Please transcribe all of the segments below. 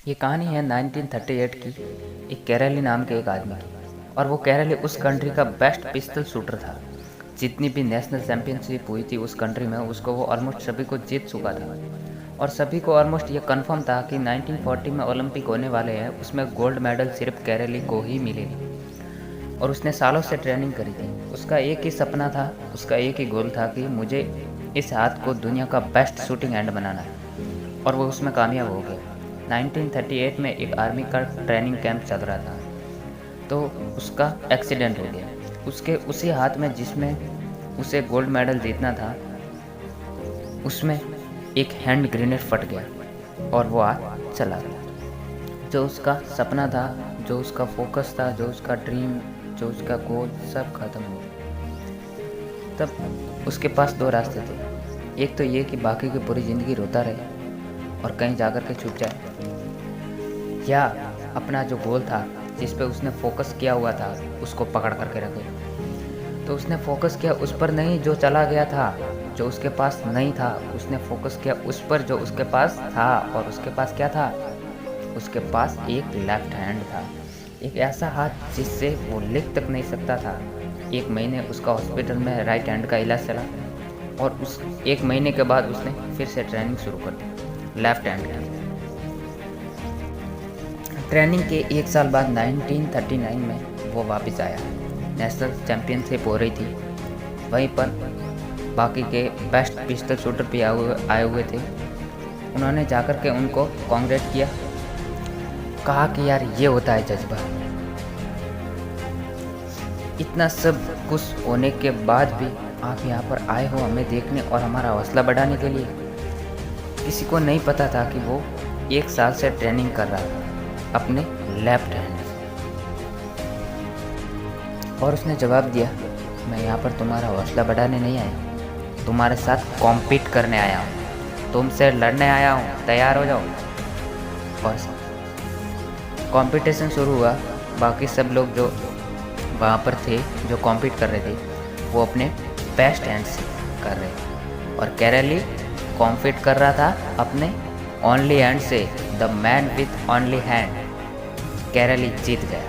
ये कहानी है 1938 की, एक कैरेली नाम के एक आदमी की। और वो कैरेली उस कंट्री का बेस्ट पिस्टल शूटर था। जितनी भी नेशनल चैम्पियनशिप हुई थी उस कंट्री में, उसको वो ऑलमोस्ट सभी को जीत चुका था। और सभी को ऑलमोस्ट ये कंफर्म था कि 1940 में ओलंपिक होने वाले हैं, उसमें गोल्ड मेडल सिर्फ कैरेली को ही मिलेगी। और उसने सालों से ट्रेनिंग करी थी। उसका एक ही सपना था, उसका एक ही गोल था कि मुझे इस हाथ को दुनिया का बेस्ट शूटिंग हैंड बनाना है। और वो उसमें कामयाब हो गया। 1938 में एक आर्मी का ट्रेनिंग कैंप चल रहा था, तो उसका एक्सीडेंट हो गया। उसके उसी हाथ में जिसमें उसे गोल्ड मेडल जीतना था, उसमें एक हैंड ग्रेनेड फट गया और वो हाथ चला गया। जो उसका सपना था, जो उसका फोकस था, जो उसका ड्रीम, जो उसका गोल, सब खत्म हो गया। तब उसके पास दो रास्ते थे। एक तो ये कि बाकी की पूरी ज़िंदगी रोता रहे और कहीं जाकर के छुप जाए, या अपना जो गोल था, जिस पे उसने फोकस किया हुआ था, उसको पकड़ करके रखे। तो उसने फोकस किया उस पर नहीं जो चला गया था, जो उसके पास नहीं था। उसने फोकस किया उस पर जो उसके पास था। और उसके पास क्या था? उसके पास एक लेफ्ट हैंड था, एक ऐसा हाथ जिससे वो लिख तक नहीं सकता था। 1 महीने उसका हॉस्पिटल में राइट हैंड का इलाज चला, और उस 1 महीने के बाद उसने फिर से ट्रेनिंग शुरू कर दी लेफ्ट हैंड की। ट्रेनिंग के 1 साल बाद 1939 में वो वापस आया। नेशनल चैम्पियनशिप हो रही थी। वहीं पर बाकी के बेस्ट पिस्टल शूटर भी आए हुए थे। उन्होंने जाकर के उनको कांग्रेट किया, कहा कि यार ये होता है जज्बा। इतना सब कुछ होने के बाद भी आप यहाँ पर आए हो हमें देखने और हमारा हौसला बढ़ाने के लिए। किसी को नहीं पता था कि वो 1 साल से ट्रेनिंग कर रहा था अपने लेफ्ट हैंड से। और उसने जवाब दिया, मैं यहाँ पर तुम्हारा हौसला बढ़ाने नहीं आया, तुम्हारे साथ कॉम्पीट करने आया हूँ, तुमसे लड़ने आया हूँ, तैयार हो जाओ। और कंपटीशन शुरू हुआ। बाकी सब लोग जो वहाँ पर थे, जो कॉम्पीट कर रहे थे, वो अपने बेस्ट हैंड से कर रहे थे। और कैरेली कॉम्पीट कर रहा था अपने ओनली हैंड से, the man with only hand. Karoly जीत गया।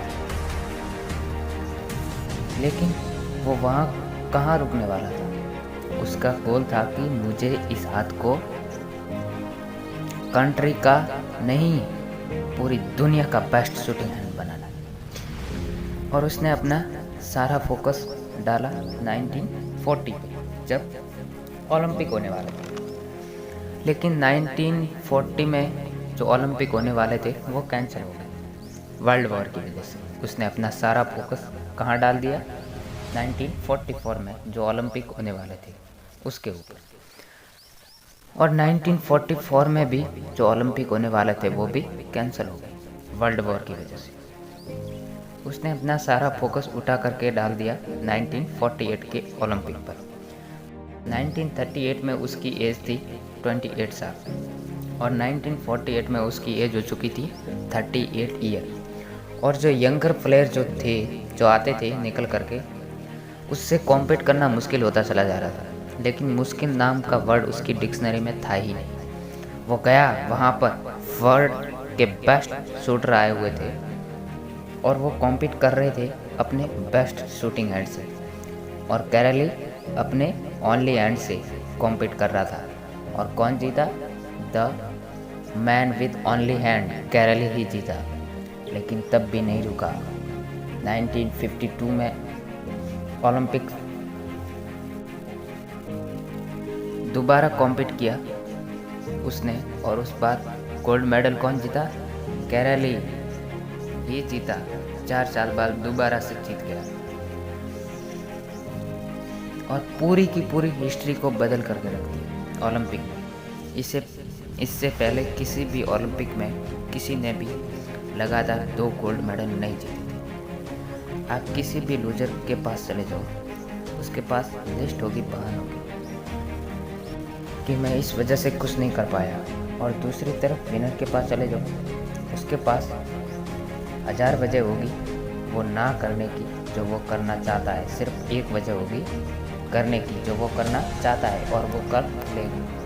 लेकिन वो वहाँ कहाँ रुकने वाला था? उसका गोल था कि मुझे इस हाथ को कंट्री का नहीं, पूरी दुनिया का बेस्ट शूटिंग हैंड बनाना। और उसने अपना सारा फोकस डाला 1940 पे, जब ओलंपिक होने वाले थे। लेकिन 1940 में जो ओलंपिक होने वाले थे वो कैंसिल हो गए वर्ल्ड वॉर की वजह से। उसने अपना सारा फोकस कहाँ डाल दिया? 1944 में जो ओलंपिक होने वाले थे उसके ऊपर। और 1944 में भी जो ओलंपिक होने वाले थे वो भी कैंसिल हो गए वर्ल्ड वॉर की वजह से। उसने अपना सारा फोकस उठा करके डाल दिया 1948 के ओलंपिक पर। 1938 में उसकी एज थी 28 साल, और 1948 में उसकी एज हो चुकी थी 38 ईयर। और जो यंगर प्लेयर जो थे, जो आते थे निकल करके, उससे कॉम्पीट करना मुश्किल होता चला जा रहा था। लेकिन मुश्किल नाम का वर्ड उसकी डिक्शनरी में था ही नहीं। वो गया वहाँ पर, वर्ल्ड के बेस्ट शूटर आए हुए थे और वो कॉम्पीट कर रहे थे अपने बेस्ट शूटिंग हैंड से। और कैरेली अपने ओनली हैंड से कॉम्पीट कर रहा था। और कौन जीता? The man with only hand, Karoly ही जीता। लेकिन तब भी नहीं रुका। 1952 में ओलंपिक दोबारा कॉम्पीट किया उसने, और उस बार गोल्ड मेडल कौन जीता? कैरेली ही जीता। 4 साल बाद दोबारा से जीत गया और पूरी की पूरी हिस्ट्री को बदल करके रख दी ओलंपिक में। इससे पहले किसी भी ओलंपिक में किसी ने भी लगातार 2 गोल्ड मेडल नहीं जीते थे। आप किसी भी लूजर के पास चले जाओ, उसके पास लिस्ट होगी, बहान होगी कि मैं इस वजह से कुछ नहीं कर पाया। और दूसरी तरफ विनर के पास चले जाओ, उसके पास 1000 वजह होगी वो ना करने की जो वो करना चाहता है। सिर्फ एक वजह होगी करने की जो वो करना चाहता है, और वो कर लेगा।